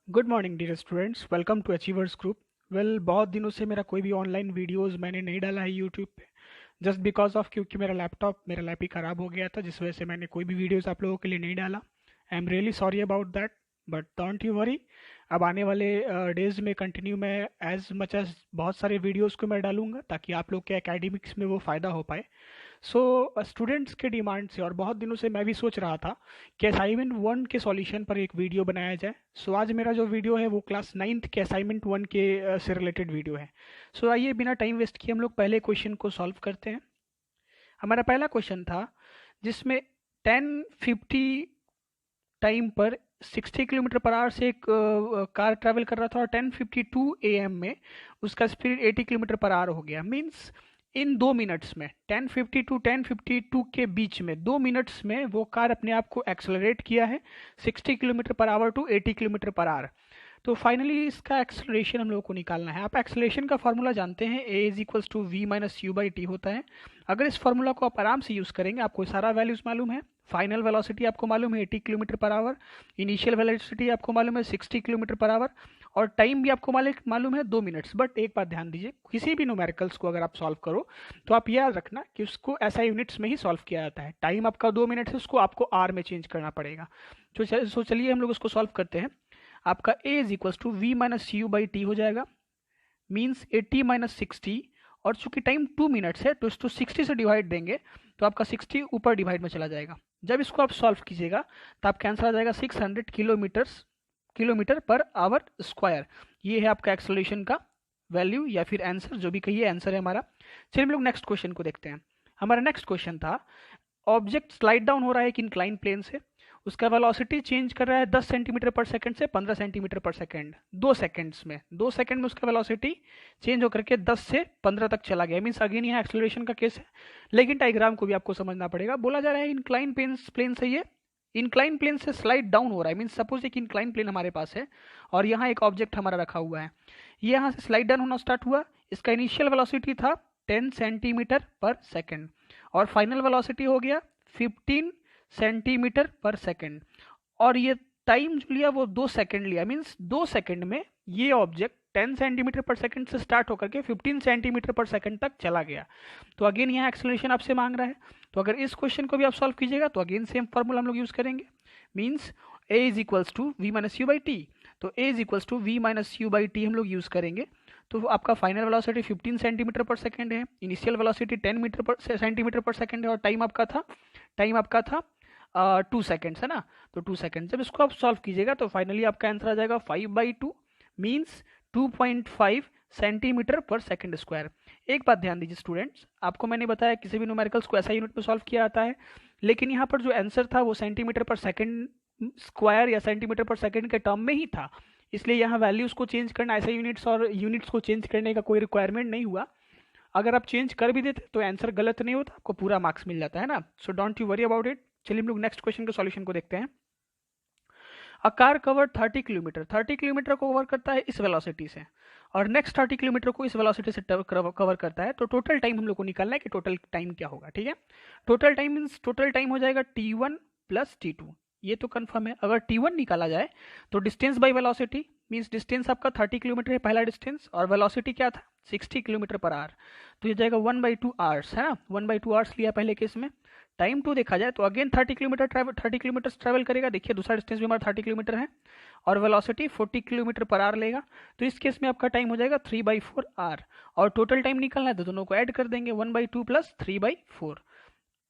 Good morning dear students, welcome to achievers group. बहुत दिनों से मेरा कोई भी ऑनलाइन वीडियोस मैंने नहीं डाला है यूट्यूब पे, जस्ट बिकॉज ऑफ क्योंकि मेरा लैप ही ख़राब हो गया था, जिस वजह से मैंने कोई भी वीडियोस आप लोगों के लिए नहीं डाला। I am really sorry about that, but don't you worry. अब आने वाले डेज में कंटिन्यू मैं एज मच एज बहुत सारे वीडियोस को मैं डालूंगा ताकि आप लोग के एकेडमिक्स में वो फ़ायदा हो पाए। सो स्टूडेंट्स के डिमांड से और बहुत दिनों से मैं भी सोच रहा था कि असाइनमेंट वन के सॉल्यूशन पर एक वीडियो बनाया जाए। सो आज मेरा जो वीडियो है वो क्लास नाइन्थ के असाइनमेंट वन के से रिलेटेड वीडियो है। सो आइए बिना टाइम वेस्ट किए हम लोग पहले क्वेश्चन को सॉल्व करते हैं। हमारा पहला क्वेश्चन था जिसमें 10:50 टाइम पर 60 किलोमीटर पर आवर से एक कार ट्रैवल कर रहा था और 10:52 AM में उसका स्पीड 80 किलोमीटर पर आवर हो गया। मीन्स इन 2 मिनट्स में 10:50 टू 10:52 के बीच में 2 मिनट्स में वो कार अपने आप को एक्सेलरेट किया है 60 kilometre per hour to 80 kilometre per hour. तो फाइनली इसका एक्सेलरेशन हम लोग को निकालना है। आप एक्सेलरेशन का फार्मूला जानते हैं, a is equals to v minus u by t होता है। अगर इस फार्मूला को आप आराम से यूज़ करेंगे, आपको सारा वैल्यूज मालूम है। फाइनल वेलोसिटी आपको मालूम है 80 kilometre per our, initial velocity आपको मालूम है 60 किलोमीटर पर आवर, और टाइम भी आपको मालूम है 2 मिनट्स। बट एक बात ध्यान दीजिए, किसी भी न्यूमेरिकल्स को अगर आप सॉल्व करो तो आप याद रखना कि उसको ऐसा यूनिट्स में ही सॉल्व किया जाता है। टाइम आपका 2 मिनट है, उसको आपको आर में चेंज करना पड़ेगा। तो चलिए हम लोग उसको सॉल्व करते हैं। आपका a is equals to v minus u by t हो जाएगा, मीन्स 80 माइनस 60, और चूंकि टाइम 2 मिनट्स है तो इसको 60 से डिवाइड देंगे तो आपका 60 ऊपर डिवाइड में चला जाएगा। जब इसको आप सॉल्व कीजिएगा तो आपका आंसर आ जाएगा 600 किलोमीटर पर आवर स्क्वायर। ये है आपका एक्सेलरेशन का वैल्यू या फिर आंसर, जो भी कहिए आंसर है हमारा। चलिए हम लोग नेक्स्ट क्वेश्चन को देखते हैं। हमारा नेक्स्ट क्वेश्चन था, ऑब्जेक्ट स्लाइड डाउन हो रहा है एक इंक्लाइन प्लेन से, उसका वेलोसिटी चेंज कर रहा है 10 सेंटीमीटर पर सेकंड से 15 सेंटीमीटर पर सेकंड। 2 सेकंड में उसका वेलोसिटी चेंज होकर के 10 से 15 तक चला गया। मीन्स अगेन यहाँ एक्सेलरेशन का केस है, लेकिन डायग्राम को भी आपको समझना पड़ेगा। बोला जा रहा है इंक्लाइन प्लेन से ये इंक्लाइन प्लेन से स्लाइड डाउन हो रहा है। मीन्स सपोज एक इंक्लाइन प्लेन हमारे पास है और यहाँ एक ऑब्जेक्ट हमारा रखा हुआ है, ये यहाँ से स्लाइड डाउन होना स्टार्ट हुआ। इसका इनिशियल वेलोसिटी था 10 सेंटीमीटर पर सेकंड और फाइनल वेलोसिटी हो गया 15 सेंटीमीटर पर सेकंड, और ये टाइम जो लिया वो 2 सेकंड लिया। मीन्स 2 सेकंड में ये ऑब्जेक्ट 10 सेंटीमीटर पर सेकंड से स्टार्ट होकर के 15 सेंटीमीटर पर सेकंड तक चला गया। तो अगेन यहाँ एक्सेलरेशन आपसे मांग रहा है, तो अगर इस क्वेश्चन को भी आप सॉल्व कीजिएगा तो अगेन सेम फॉर्मूला हम लोग यूज करेंगे। Means a is equals to v minus u by t, तो a is equals to v minus u by t हम लोग यूज करेंगे। तो आपका final velocity 15 centimetre per second है, initial velocity 10 centimetre per second है, और टाइम आपका था 2 सेकेंड्स है ना। तो 2 सेकेंड जब इसको आप सॉल्व कीजिएगा तो फाइनली आपका आंसर आ जाएगा 5/2, means 2.5 centimetre per second square. एक बात ध्यान दीजिए स्टूडेंट्स, आपको मैंने बताया किसी भी न्यूमेरिकल्स को ऐसा यूनिट में सॉल्व किया जाता है, लेकिन यहाँ पर जो आंसर था वो सेंटीमीटर पर सेकंड स्क्वायर या सेंटीमीटर पर सेकंड के टर्म में ही था, इसलिए यहाँ वैल्यूज को चेंज करना, ऐसे यूनिट्स को चेंज करने का कोई रिक्वायरमेंट नहीं हुआ। अगर आप चेंज कर भी देते तो आंसर गलत नहीं होता, आपको पूरा मार्क्स मिल जाता है ना। So don't you worry about it. चलिए हम लोग नेक्स्ट क्वेश्चन के सॉल्यूशन को देखते हैं। अ कार कवर 30 किलोमीटर को कवर करता है इस वेलोसिटी से, और नेक्स्ट 30 किलोमीटर को इस वेलोसिटी से कवर करता है। तो टोटल टाइम हम लोग को निकालना है कि टोटल टाइम क्या होगा। ठीक है, टोटल टाइम हो जाएगा T1 प्लस T2, ये तो कंफर्म है। अगर T1 निकाला जाए तो distance by velocity, means distance आपका 30 किलोमीटर है पहला डिस्टेंस, और वेलोसिटी क्या था 60 किलोमीटर पर आवर, तो ये जाएगा 1/2 आवर्स है ना। 1/2 आवर्स लिया पहले केस में। टाइम 2 देखा जाए तो अगेन 30 किलोमीटर ट्रैवल करेगा। देखिए दूसरा डिस्टेंस भी हमारा 30 किलोमीटर है, और वेलोसिटी 40 किलोमीटर पर आवर लेगा। तो इस केस में आपका टाइम हो जाएगा 3/4 आवर, और टोटल टाइम निकालना है तो दोनों को ऐड कर देंगे, 1/2 प्लस 3/4,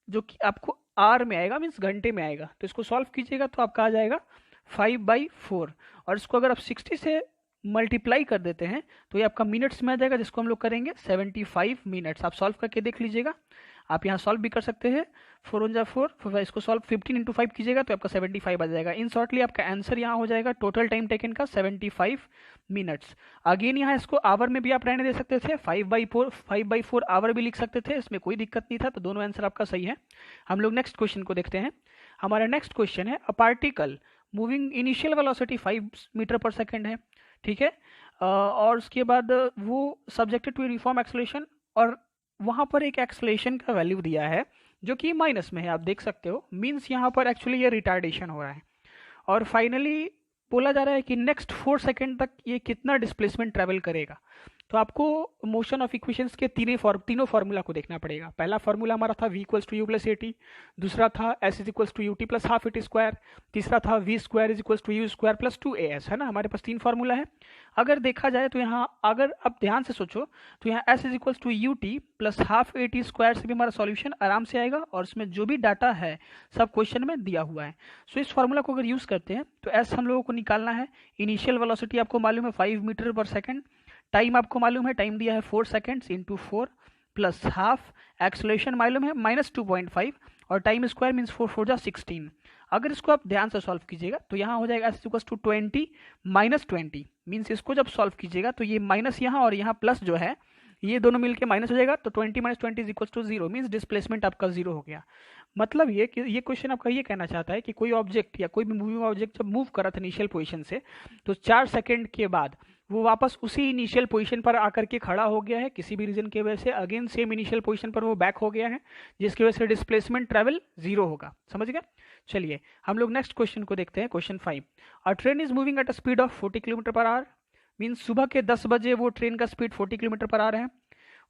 जो कि आपको आर में आएगा, मीन्स घंटे में आएगा। तो इसको सॉल्व कीजिएगा तो आपका आ जाएगा 5/4, और इसको अगर आप 60 से मल्टीप्लाई कर देते हैं तो ये आपका मिनट्स में आ जाएगा, जिसको हम लोग करेंगे 75 मिनट्स। आप सॉल्व करके देख लीजिएगा, आप यहाँ सॉल्व भी कर सकते हैं। 4 इसको सॉल्व 15 इंटू 5 कीजिएगा तो आपका 75 आ जाएगा। इन शॉर्टली आपका आंसर यहाँ हो जाएगा टोटल टाइम टेकन का 75 मिनट्स। अगेन यहाँ इसको आवर में भी आप रहने दे सकते थे, 5/4 आवर भी लिख सकते थे, इसमें कोई दिक्कत नहीं था। तो दोनों आंसर आपका सही है। हम लोग नेक्स्ट क्वेश्चन को देखते हैं। हमारा नेक्स्ट क्वेश्चन है, a particle moving initial velocity 5 metre per second है। ठीक है, और उसके बाद वो सब्जेक्टेड टू यूनिफॉर्म एक्सेलरेशन, और वहाँ पर एक एक्सेलरेशन का वैल्यू दिया है जो कि माइनस में है, आप देख सकते हो। मीन्स यहाँ पर एक्चुअली ये रिटार्डेशन हो रहा है। और फाइनली बोला जा रहा है कि नेक्स्ट 4 सेकेंड तक ये कितना डिस्प्लेसमेंट ट्रेवल करेगा। तो आपको मोशन ऑफ इक्वेशंस के तीनों फार्मूला को देखना पड़ेगा। पहला फार्मूला हमारा था v equals to u plus a t, दूसरा था s is equals to u t plus half at square, तीसरा था v square is equals to you square plus 2as, है ना। हमारे पास 3 फार्मूला है। अगर देखा जाए तो यहाँ अगर आप ध्यान से सोचो तो यहाँ s is equals to u t plus half a t square से भी हमारा सॉल्यूशन आराम से आएगा, और उसमें जो भी डाटा है सब क्वेश्चन में दिया हुआ है। सो इस फार्मूला को अगर यूज करते हैं तो s हम लोगों को निकालना है। इनिशियल वेलोसिटी आपको मालूम है 5 मीटर पर सेकेंड, टाइम आपको मालूम है, टाइम दिया है 4 seconds into 4 plus half, acceleration मालूम है -2.5, और टाइम स्क्वायर मीन्स 4 4 जा 16। अगर इसको आप ध्यान से सॉल्व कीजिएगा तो यहाँ हो जाएगा s टू 20 माइनस 20, मीन्स इसको जब सॉल्व कीजिएगा तो ये माइनस यहाँ और यहाँ प्लस जो है ये दोनों मिलके माइनस हो जाएगा, तो 20 minus 20 is equal to 0, means displacement आपका 0 हो गया। मतलब ये कि ये क्वेश्चन आपका ये कहना चाहता है कि कोई ऑब्जेक्ट या कोई भी मूविंग ऑब्जेक्ट जब मूव करा था इनिशियल पोजीशन से, तो 4 सेकंड के बाद वो वापस उसी इनिशियल पोजीशन पर आकर के खड़ा हो गया है, किसी भी रीजन की वजह से अगेन सेम इनिशियल पोजीशन पर वो बैक हो गया है, जिसकी वजह से डिस्प्लेसमेंट ट्रेवल 0 होगा। समझ गया। चलिए हम लोग नेक्स्ट क्वेश्चन को देखते हैं। Question 5, a train is moving at a speed of 40 kilometre per our, means सुबह के 10 बजे वो ट्रेन का स्पीड 40 किलोमीटर पर आवर है।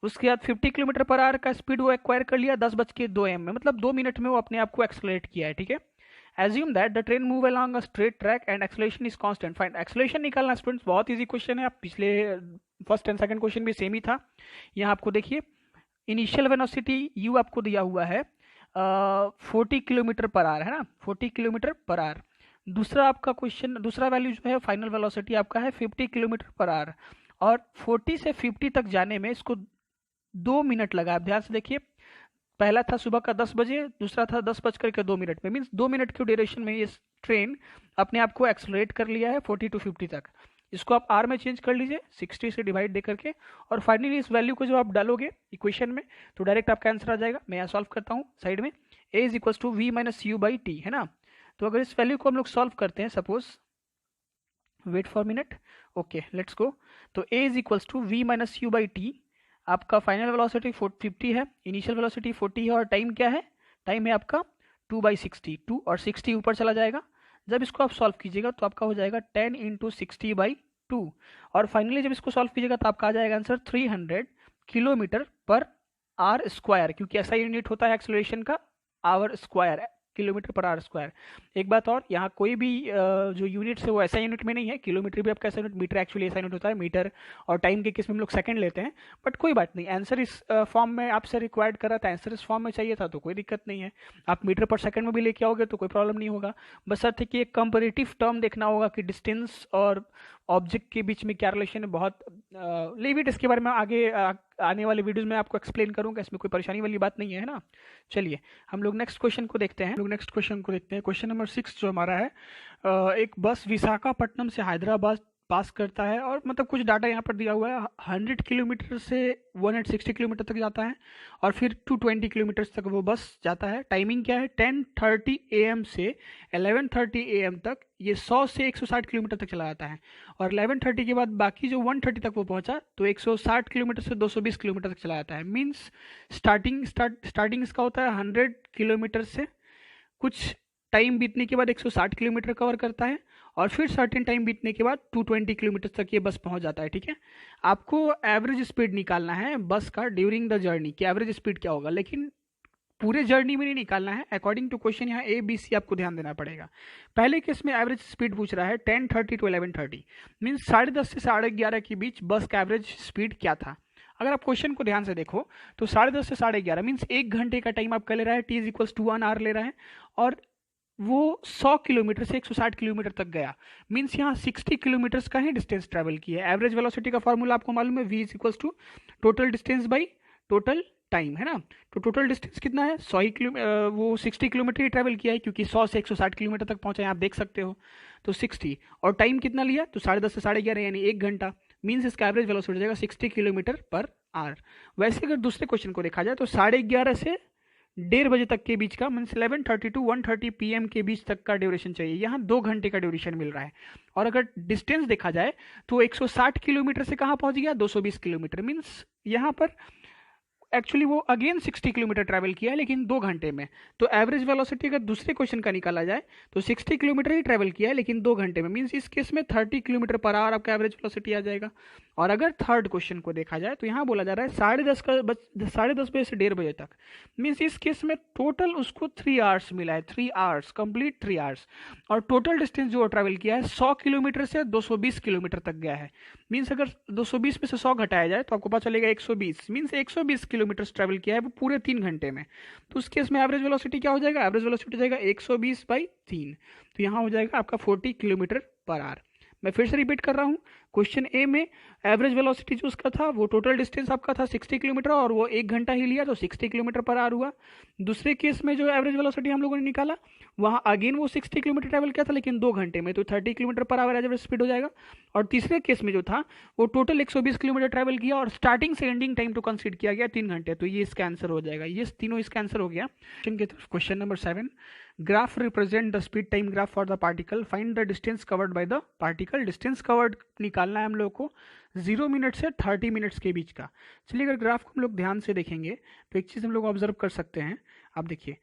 उसके बाद 50 किलोमीटर पर आवर का स्पीड वो एक्वायर कर लिया 10:02 में, मतलब 2 मिनट में वो अपने आप को एक्सलेट किया है, ठीक है। Assume that the train move along a straight track and acceleration is constant. Find acceleration निकालना स्टूडेंट्स बहुत इजी क्वेश्चन है। आप पिछले फर्स्ट एंड सेकंड क्वेश्चन भी सेम ही था। यहाँ आपको देखिए इनिशियल वेलोसिटी u आपको दिया हुआ है 40 किलोमीटर पर आवर, है ना, 40 किलोमीटर पर आवर। दूसरा आपका क्वेश्चन, दूसरा वैल्यू जो है फाइनल वेलोसिटी आपका है 50 किलोमीटर पर आवर, और 40 से 50 तक जाने में इसको 2 मिनट लगा। आप ध्यान से देखिए, पहला था सुबह का 10 बजे, दूसरा था 10:02 में, मीन्स 2 मिनट के ड्यूरेशन में ये ट्रेन अपने आप को एक्सलरेट कर लिया है 40 to 50 तक। इसको आप आर में चेंज कर लीजिए 60 से डिवाइड दे करके, और फाइनली इस वैल्यू को जब आप डालोगे इक्वेशन में तो डायरेक्ट आपका आंसर आ जाएगा। मैं यहाँ सॉल्व करता हूँ साइड में, a is equal to v minus u by t, है ना। तो अगर इस वैल्यू को हम लोग सॉल्व करते हैं, suppose wait for minute, okay let's go. तो a is equal to v minus u by t, आपका फाइनल वेलोसिटी 50 है, इनिशियल वेलोसिटी 40 है, और टाइम क्या है, टाइम है आपका 2/60, 2 और 60 ऊपर चला जाएगा। जब इसको आप सॉल्व कीजिएगा तो आपका हो जाएगा 10 इंटू 60/2, और फाइनली जब इसको सॉल्व कीजिएगा तो आपका आ जाएगा answer 300 kilometre per hour square, क्योंकि ऐसा यूनिट होता है एक्सेलरेशन का, hour square, kilometre per hour square. एक बात और, यहाँ कोई भी जो यूनिट्स है वो ऐसा यूनिट में नहीं है, किलोमीटर भी आपका ऐसा यूनिट, मीटर एक्चुअली ऐसा यूनिट होता है मीटर, और टाइम के केस में हम लोग सेकंड लेते हैं। बट कोई बात नहीं, आंसर इस फॉर्म में आपसे रिक्वायर्ड कर रहा था, आंसर इस फॉर्म में चाहिए था, तो कोई दिक्कत नहीं है। आप मीटर पर सेकंड में भी लेके आओगे तो कोई प्रॉब्लम नहीं होगा। बस अर्थ है कि एक कंपेरेटिव टर्म देखना होगा कि डिस्टेंस और ऑब्जेक्ट के बीच में क्या रिलेशन है। बहुत लीव इट, इसके बारे में आगे आने वाले वीडियोस में आपको एक्सप्लेन करूंगा, इसमें कोई परेशानी वाली बात नहीं है ना। चलिए हम लोग नेक्स्ट क्वेश्चन को देखते हैं। क्वेश्चन नंबर 6 जो हमारा है, एक बस विशाखापट्टनम से हैदराबाद पास करता है, और मतलब कुछ डाटा यहाँ पर दिया हुआ है, 100 किलोमीटर से 160 किलोमीटर तक जाता है, और फिर 220 किलोमीटर तक वो बस जाता है। टाइमिंग क्या है, 10:30 AM से 11:30 AM तक ये 100 से 160 किलोमीटर तक चला जाता है, और 11:30 के बाद बाकी जो 1:30 तक वो पहुंचा तो 160 किलोमीटर से 220 किलोमीटर तक चला जाता है। मीन्स स्टार्टिंग इसका होता है 100 किलोमीटर से, कुछ टाइम बीतने के बाद 160 किलोमीटर कवर करता है, और फिर सर्टेन टाइम बीतने के बाद 220 किलोमीटर तक ये बस पहुंच जाता है, ठीक है। आपको एवरेज स्पीड निकालना है बस का ड्यूरिंग द जर्नी, कि एवरेज स्पीड क्या होगा, लेकिन पूरे जर्नी में नहीं निकालना है। अकॉर्डिंग टू क्वेश्चन यहाँ ABC आपको ध्यान देना पड़ेगा। पहले केस में एवरेज स्पीड पूछ रहा है 10:30 to 11:30, मीन्स 10:30 से 11:30 के बीच बस का एवरेज स्पीड क्या था। अगर आप क्वेश्चन को ध्यान से देखो तो 10:30 से 11:30 मीन्स 1 घंटे का टाइम आपका ले रहा है, t is equals to 1 hour ले रहा है, और वो 100 किलोमीटर से 160 किलोमीटर तक गया, मीन्स यहाँ 60 किलोमीटर का ही डिस्टेंस ट्रैवल किया है। एवरेज वेलोसिटी का फॉर्मूला आपको मालूम है, v is equals to total distance by total time, है ना। तो टोटल डिस्टेंस कितना है, 100 वो 60 किलोमीटर ही ट्रैवल किया है, क्योंकि 100 से 160 किलोमीटर तक पहुंचा है, आप देख सकते हो। तो 60, और टाइम कितना लिया, तो 10:30 से 11:30 यानी 1 घंटा, मीन्स इसका एवरेज वेलोसिटी हो जाएगा 60 किलोमीटर पर आवर। वैसे अगर दूसरे क्वेश्चन को देखा जाए तो 11:30 से 1:30 बजे तक के बीच का, मीन्स 11:30 to 1:30 PM के बीच तक का ड्यूरेशन चाहिए। यहाँ 2 घंटे का ड्यूरेशन मिल रहा है, और अगर डिस्टेंस देखा जाए तो 160 किलोमीटर से कहाँ पहुंच गया, 220 किलोमीटर, मीन्स यहाँ पर एक्चुअली वो अगेन 60 किलोमीटर ट्रैवल किया है लेकिन 2 घंटे में। तो एवरेज वेलोसिटी अगर दूसरे क्वेश्चन का निकाला जाए तो 60 किलोमीटर ही ट्रैवल किया है लेकिन 2 घंटे में, मीन्स इस केस में 30 किलोमीटर पर आवर आपका एवरेज वेलोसिटी आ जाएगा। और अगर थर्ड क्वेश्चन को देखा जाए तो यहाँ बोला जा रहा है 10:30 बजे से 1:30 बजे तक, मीन्स इस केस में टोटल उसको 3 आवर्स मिला है, 3 आवर्स कंप्लीट 3 आवर्स। और टोटल डिस्टेंस जो ट्रैवल किया है 100 किलोमीटर से 220 किलोमीटर तक गया है। मीन्स अगर 220 में से 100 घटाया जाए तो आपको पता चलेगा 120, मीन्स 120 किलोमीटर ट्रैवल किया है वो पूरे 3 घंटे में। तो उस केस में एवरेज वेलोसिटी क्या हो जाएगा, एवरेज वेलोसिटी हो जाएगा 120/3, तो यहाँ हो जाएगा आपका 40 किलोमीटर पर आवर। मैं फिर से रिपीट कर रहा हूँ, क्वेश्चन ए में एवरेज वेलोसिटी जो उसका था वो टोटल डिस्टेंस आपका था 60 किलोमीटर और वो 1 घंटा ही लिया तो 60 किलोमीटर पर आवर हुआ। दूसरे केस में जो एवरेज वेलोसिटी हम लोगों ने निकाला वहाँ अगेन वो 60 किलोमीटर ट्रैवल किया था लेकिन 2 घंटे में, तो 30 kilometre per our average speed हो जाएगा। और तीसरे केस में जो था वो टोटल 120 किलोमीटर ट्रैवल किया और स्टार्टिंग से एंडिंग टाइम तो कंसीडर किया गया 3 घंटे, तो ये इसका आंसर हो जाएगा। ये तीनों इसका आंसर हो गया। Question number 7, graph represent the speed time graph for the particle, find the distance covered by the particle. Distance covered निकालना है हम लोग को 0 मिनट से 30 मिनट्स के बीच का। चलिए अगर ग्राफ को हम लोग ध्यान से देखेंगे तो एक चीज़ हम लोग ऑब्जर्व कर सकते हैं। आप देखिए,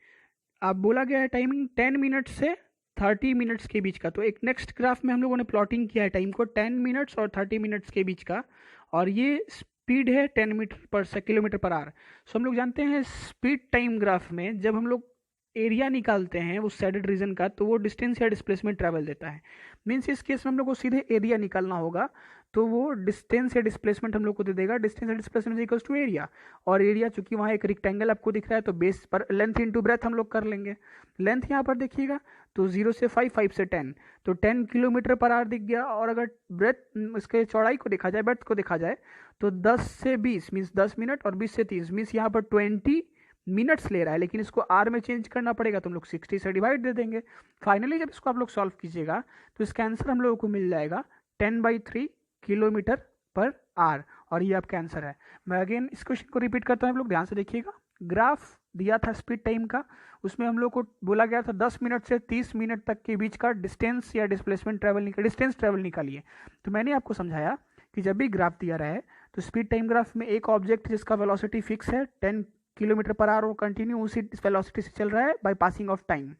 आप बोला गया है टाइमिंग 10 मिनट से 30 मिनट्स के बीच का, तो एक नेक्स्ट ग्राफ में हम लोगों ने प्लॉटिंग किया है टाइम को 10 मिनट्स और 30 मिनट्स के बीच का, और ये स्पीड है 10 मीटर पर किलोमीटर पर आवर। सो हम लोग जानते हैं स्पीड टाइम ग्राफ में जब हम लोग एरिया निकालते हैं वो शेडेड रीजन का तो वो डिस्टेंस या डिस्प्लेसमेंट ट्रैवल देता है। मीन्स इस केस में हम लोग को सीधे एरिया निकालना होगा तो वो डिस्टेंस या डिस्प्लेसमेंट हम लोग को दे देगा। डिस्टेंस या डिस्प्लेसमेंट इक्वल्स टू एरिया, और एरिया चूंकि वहाँ एक रेक्टेंगल आपको दिख रहा है तो बेस पर लेंथ इंटू ब्रेथ हम लोग कर लेंगे। लेंथ यहाँ पर देखिएगा तो 0 से 5, 5 से 10, तो 10 किलोमीटर पर आवर दिख गया। और अगर ब्रेथ इसके चौड़ाई को देखा जाए, ब्रेथ को देखा जाए तो 10 से 20 मीन्स 10 मिनट और 20 से 30 मीन्स यहाँ पर 20 मिनट्स ले रहा है, लेकिन इसको आर में चेंज करना पड़ेगा तो हम लोग 60 से डिवाइड दे देंगे। फाइनली जब इसको आप लोग सॉल्व कीजिएगा तो इसका आंसर हम लोगों को मिल जाएगा 10/3 किलोमीटर पर आवर, और ये आपका आंसर है। मैं अगेन इस क्वेश्चन को रिपीट करता हूँ, आप लोग ध्यान से देखिएगा। ग्राफ दिया था स्पीड टाइम का, उसमें हम लोग को बोला गया था 10 मिनट से 30 मिनट तक के बीच का डिस्टेंस या डिस्प्लेसमेंट डिस्टेंस ट्रेवल निकालिए। तो मैंने आपको समझाया कि जब भी ग्राफ दिया रहा है तो स्पीड टाइम ग्राफ में एक ऑब्जेक्ट जिसका वेलोसिटी फिक्स है 10 किलोमीटर पर आवर, वो कंटिन्यू उसी वेलोसिटी से चल रहा है बाय पासिंग ऑफ टाइम।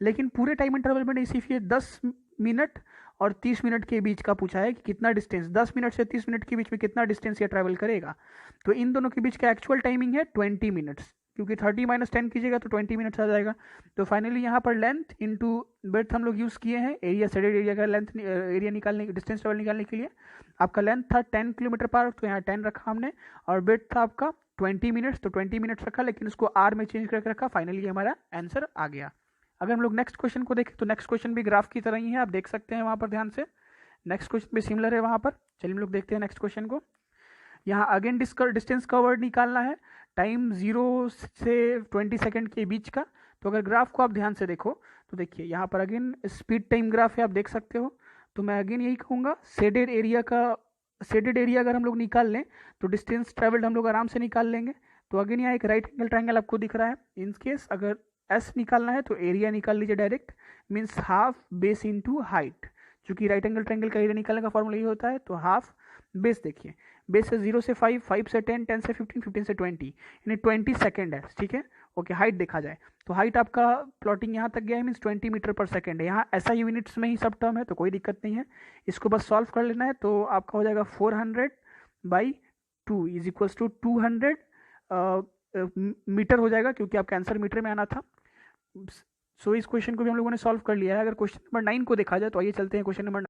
लेकिन पूरे टाइम इंटरवल में नहीं, सिर्फ ये 10 मिनट और 30 मिनट के बीच का पूछा है कि कितना डिस्टेंस 10 मिनट से 30 मिनट के बीच में कितना डिस्टेंस ये ट्रैवल करेगा। तो इन दोनों के बीच का एक्चुअल टाइमिंग है 20 मिनट्स, क्योंकि 30 - 10 कीजिएगा तो 20 मिनट्स आ जाएगा। तो फाइनली यहाँ पर लेंथ इंटू ब्रेथ हम लोग यूज़ किए हैं एरिया, शेडेड एरिया का लेंथ एरिया निकालने डिस्टेंस ट्रैवल निकालने के लिए। आपका लेंथ था 10 किलोमीटर पर आवर, तो यहाँ 10 रखा हमने, और ब्रेथ था आपका 20 मिनट्स, तो 20 मिनट्स रखा, लेकिन उसको आर में चेंज करके रखा। फाइनली हमारा आंसर आ गया। अगर हम लोग नेक्स्ट क्वेश्चन को देखें तो नेक्स्ट क्वेश्चन भी ग्राफ की तरह ही है, आप देख सकते हैं वहाँ पर ध्यान से। नेक्स्ट क्वेश्चन भी सिमिलर है वहाँ पर। चलिए हम लोग देखते हैं नेक्स्ट क्वेश्चन को। यहाँ अगेन डिस्टेंस कवर्ड निकालना है, टाइम 0 से 20 सेकेंड के बीच का। तो अगर ग्राफ को आप ध्यान से देखो तो देखिए यहाँ पर अगेन स्पीड टाइम ग्राफ है, आप देख सकते हो। तो मैं अगेन यही कहूँगा, शेडेड एरिया अगर हम लोग निकाल लें तो डिस्टेंस ट्रेवल्ड हम लोग आराम से निकाल लेंगे। तो अगेन यहाँ एक राइट एंगल ट्रायंगल आपको दिख रहा है। इन केस अगर एस निकालना है तो एरिया निकाल लीजिए direct, means half base into height. चूंकि राइट एंगल ट्रायंगल का एरिया निकालने का फॉर्मूला ये होता है, तो हाफ बेस देखिए, बेस से 0 से 5, 5 से 10, 10 से 15, 15 से 20, यानी 20 सेकेंड है, ठीक है। ओके, हाइट देखा जाए तो हाइट आपका प्लॉटिंग यहाँ तक गया है, मीन्स 20 मीटर पर सेकेंड है। यहाँ ऐसा यूनिट्स में ही सब टर्म है तो कोई दिक्कत नहीं है, इसको बस सॉल्व कर लेना है। तो आपका हो जाएगा 400/2 इज इक्वल्स टू 200 मीटर हो जाएगा, क्योंकि आपका आंसर मीटर में आना था। सो इस क्वेश्चन को भी हम लोगों ने सॉल्व कर लिया है। अगर क्वेश्चन नंबर 9 को देखा जाए तो आइए चलते हैं क्वेश्चन नंबर।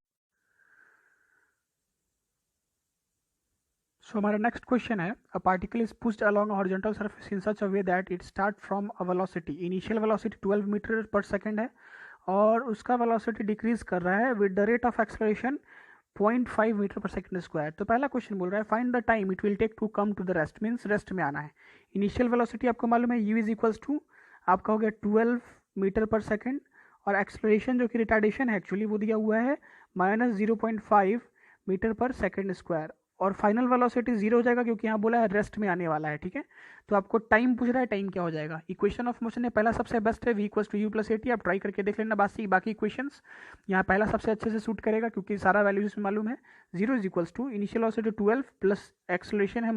सो हमारा नेक्स्ट क्वेश्चन है, a particle is pushed along a horizontal surface in such a way that it start from a velocity, initial velocity 12 metre per second है और उसका वेलोसिटी डिक्रीज कर रहा है with the rate of acceleration 0.5 metre per second square. तो पहला question बोल रहा है find the time it will take to come to the rest, means rest में आना है। इनिशियल वेलोसिटी आपको मालूम है u इज इक्वल्स टू आपका हो गया 12 मीटर पर सेकेंड, और एक्सेलरेशन जो कि रिटार्डेशन है एक्चुअली वो दिया हुआ है -0.5 मीटर पर सेकेंड स्क्वायर, और फाइनल वेलोसिटी 0 हो जाएगा क्योंकि यहाँ बोला है रेस्ट में आने वाला है, ठीक है। तो आपको टाइम पूछ रहा है, टाइम क्या हो जाएगा। इक्वेशन ऑफ मोशन है पहला सबसे बेस्ट है v इक्वल्स टू u प्लस at, आप ट्राई करके देख लेना। बाकी इक्वेशंस यहाँ पहला सबसे अच्छे से सूट करेगा क्योंकि सारा वैल्यूज में मालूम है। 0 is equals to initial velocity 12 plus acceleration है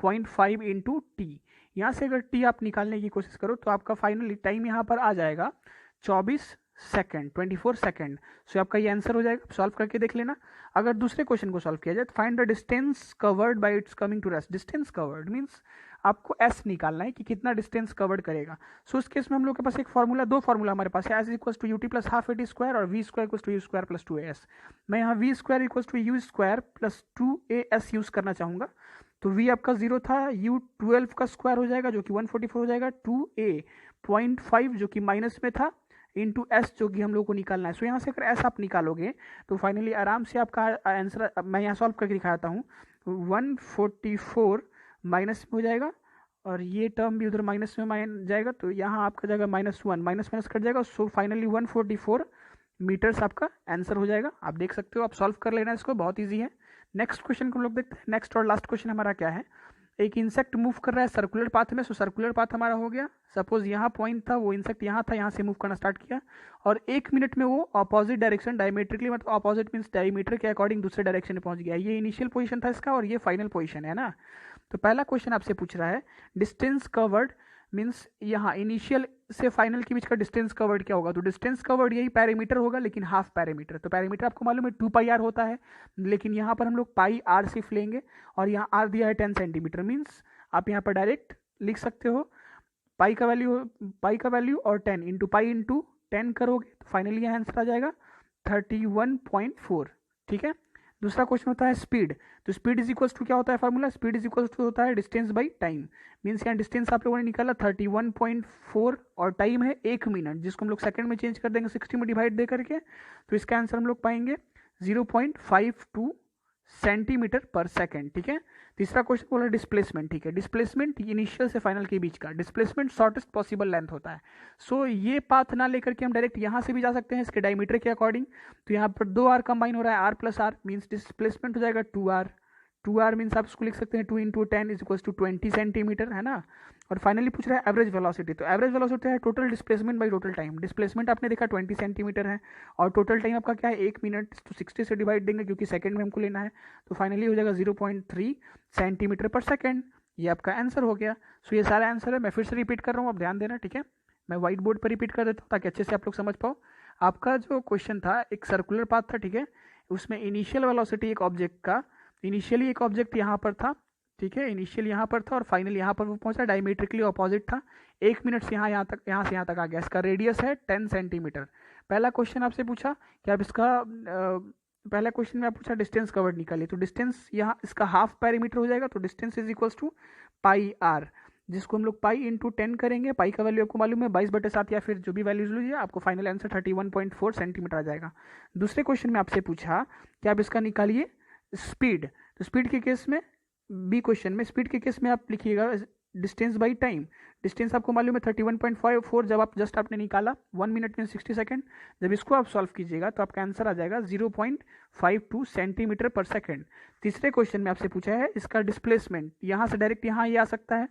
0.5 इंटू टी। यहाँ से अगर टी आप निकालने की कोशिश करो तो आपका फाइनली टाइम यहाँ पर आ जाएगा 24 सेकेंड, 24 सेकेंड। सो आपका ये आंसर हो जाएगा। सॉल्व करके देख लेना। अगर दूसरे क्वेश्चन को सॉल्व किया जाए तो find the distance covered by its coming to rest. Distance covered means आपको एस निकालना है कि कितना डिस्टेंस कवर्ड करेगा। सो इस केस में हम लोग के पास एक फॉर्मूला, दो फॉर्मूला हमारे पास है, S equal to U T plus half A T square और V square equal to you square plus 2as। मैं यहाँ V square equal to you square plus 2as use करना चाहूँगा। तो v आपका 0 था, u 12 का स्क्वायर हो जाएगा जो कि 144 हो जाएगा, 2a 0.5 जो कि माइनस में था, इंटू एस जो कि हम लोग को निकालना है। सो यहाँ से अगर एस आप निकालोगे तो फाइनली आराम से आपका आंसर, मैं यहाँ सॉल्व करके दिखाता हूँ, 144 माइनस में हो जाएगा और ये टर्म भी उधर माइनस में जाएगा, तो यहाँ आपका जाएगा -1, माइनस माइनस कट जाएगा। सो फाइनली 144 मीटर्स आपका आंसर हो जाएगा। आप देख सकते हो, आप सॉल्व कर लेना इसको, बहुत ईजी है। नेक्स्ट क्वेश्चन को हम लोग देखते हैं। नेक्स्ट और लास्ट क्वेश्चन हमारा क्या है, एक इंसेक्ट मूव कर रहा है सर्कुलर पाथ में। सो सर्कुलर पाथ हमारा हो गया। सपोज यहाँ पॉइंट था, वो इंसेक्ट यहाँ था, यहाँ से मूव करना स्टार्ट किया और 1 मिनट में वो अपोजिट डायरेक्शन, डायमेट्रिकली मतलब अपोजिट मीन्स डायमीटर के अकॉर्डिंग दूसरे डायरेक्शन में पहुंच गया। ये इनिशियल पोजीशन था इसका और ये फाइनल पोजीशन है ना। तो पहला क्वेश्चन आपसे पूछ रहा है डिस्टेंस कवर्ड मीन्स यहाँ इनिशियल से फाइनल के बीच का डिस्टेंस कवर्ड क्या होगा। तो डिस्टेंस कवर्ड यही पैरामीटर होगा लेकिन हाफ पैरामीटर। तो पैरामीटर आपको मालूम है 2πr होता है, लेकिन यहाँ पर हम लोग पाई आर सिर्फ लेंगे और यहाँ आर दिया है 10 सेंटीमीटर। मीन्स आप यहाँ पर डायरेक्ट लिख सकते हो पाई का वैल्यू और 10 इंटू पाई इंटू 10 करोगे तो फाइनली यहाँ आंसर आ जाएगा 31.4। ठीक है। दूसरा क्वेश्चन होता है स्पीड। तो स्पीड इज इक्वल्स टू क्या होता है formula, speed is equals to होता है डिस्टेंस बाई टाइम। मीन्स यहाँ डिस्टेंस आप लोगों ने निकाला 31.4 और टाइम है 1 मिनट, जिसको हम लोग सेकंड में चेंज कर देंगे 60 में डिवाइड दे करके। तो इसका आंसर हम लोग पाएंगे 0.52 सेंटीमीटर पर सेकेंड। ठीक है। तीसरा क्वेश्चन बोला डिस्प्लेसमेंट। ठीक है, डिस्प्लेसमेंट इनिशियल से फाइनल के बीच का डिस्प्लेसमेंट शॉर्टेस्ट पॉसिबल लेंथ होता है। सो ये पाथ ना लेकर के हम डायरेक्ट यहाँ से भी जा सकते हैं इसके डायमीटर के अकॉर्डिंग। तो यहाँ पर 2r कंबाइन हो रहा है, r plus r means displacement हो जाएगा 2r। 2r मीन्स आप इसको लिख सकते हैं 2 into 10 is equal to 20 centimetre, है ना। और फाइनली पूछ रहा है एवरेज वेलोसिटी। तो एवरेज वेलोसिटी है total displacement by total time. Displacement आपने देखा 20 सेंटीमीटर है और टोटल टाइम आपका क्या है 1 मिनट। तो 60 से डिवाइड देंगे क्योंकि सेकंड में हमको लेना है। तो फाइनली हो जाएगा 0.3 सेंटीमीटर पर सेकंड। ये आपका आंसर हो गया। सो ये सारा आंसर है। मैं फिर से रिपीट कर रहा हूँ, आप ध्यान देना। ठीक है, मैं व्हाइट बोर्ड पर रिपीट कर देता हूँ ताकि अच्छे से आप लोग समझ पाओ। आपका जो क्वेश्चन था एक सर्कुलर पाथ था। ठीक है, उसमें इनिशियल वेलोसिटी एक ऑब्जेक्ट का, इनिशियली एक ऑब्जेक्ट यहाँ पर था। ठीक है, इनिशियल यहाँ पर था और फाइनल यहाँ पर वो पहुंचा, डायमेट्रिकली अपोजिट था। 1 मिनट से यहाँ से यहाँ तक आ गया। इसका रेडियस है 10 सेंटीमीटर। पहला क्वेश्चन आपसे पूछा कि आप इसका पहला क्वेश्चन में आप पूछा डिस्टेंस कवर्ड निकालिए। तो डिस्टेंस यहाँ इसका हाफ पैरामीटर हो जाएगा। तो distance is equals to pi r, जिसको हम लोग पाई इंटू 10 करेंगे। पाई का वैल्यू आपको मालूम है 22/7 या फिर जो भी वैल्यूज लीजिए, आपको फाइनल आंसर 31.4 सेंटीमीटर आ जाएगा। दूसरे क्वेश्चन में आपसे पूछा कि आप इसका निकालिए स्पीड। तो स्पीड के केस में बी क्वेश्चन में स्पीड के केस में आप लिखिएगा डिस्टेंस बाई टाइम। डिस्टेंस आपको मालूम है 31.54, जब आप जस्ट आपने निकाला 1 मिनट में 60 सेकेंड। जब इसको आप सॉल्व कीजिएगा तो आपका आंसर आ जाएगा 0.52 सेंटीमीटर पर सेकेंड। तीसरे क्वेश्चन में आपसे पूछा है इसका डिस्प्लेसमेंट। यहाँ से डायरेक्ट यहाँ ये आ सकता है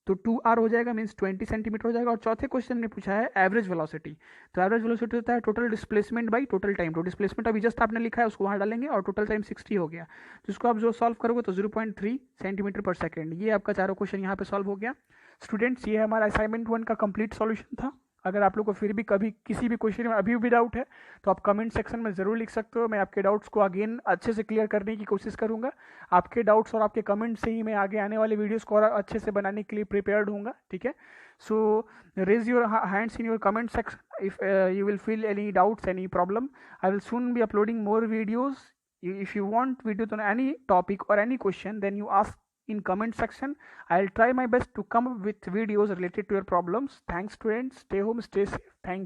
तो 2r हो जाएगा, मीन्स 20 सेंटीमीटर हो जाएगा। और चौथे क्वेश्चन में पूछा है एवरेज वेलोसिटी। तो एवरेज वेलोसिटी होता है total displacement by total time. तो डिस्प्लेसमेंट अभी जस्ट आपने लिखा है उसको वहाँ डालेंगे और टोटल टाइम 60 हो गया। तो इसको आप जो सॉल्व करोगे तो 0.3 सेंटीमीटर पर सेकेंड। ये आपका चारों क्वेश्चन यहाँ पे सॉल्व हो गया। स्टूडेंट्स, ये हमारा असाइनमेंट 1 का कंप्लीट सॉल्यूशन था। अगर आप लोग को फिर भी कभी किसी भी क्वेश्चन में अभी भी डाउट है तो आप कमेंट सेक्शन में ज़रूर लिख सकते हो। मैं आपके डाउट्स को अगेन अच्छे से क्लियर करने की कोशिश करूंगा। आपके डाउट्स और आपके कमेंट से ही मैं आगे आने वाले वीडियोस को और अच्छे से बनाने के लिए प्रिपेयर्ड हूँगा। ठीक है, so raise your hands in your comment section if you will feel any doubts, any problem. I will soon be uploading more videos. If you want videos on any topic or any question, then you ask in comment section. I'll try my best to come up with videos related to your problems. Thanks, students. Stay home, stay safe. Thank you.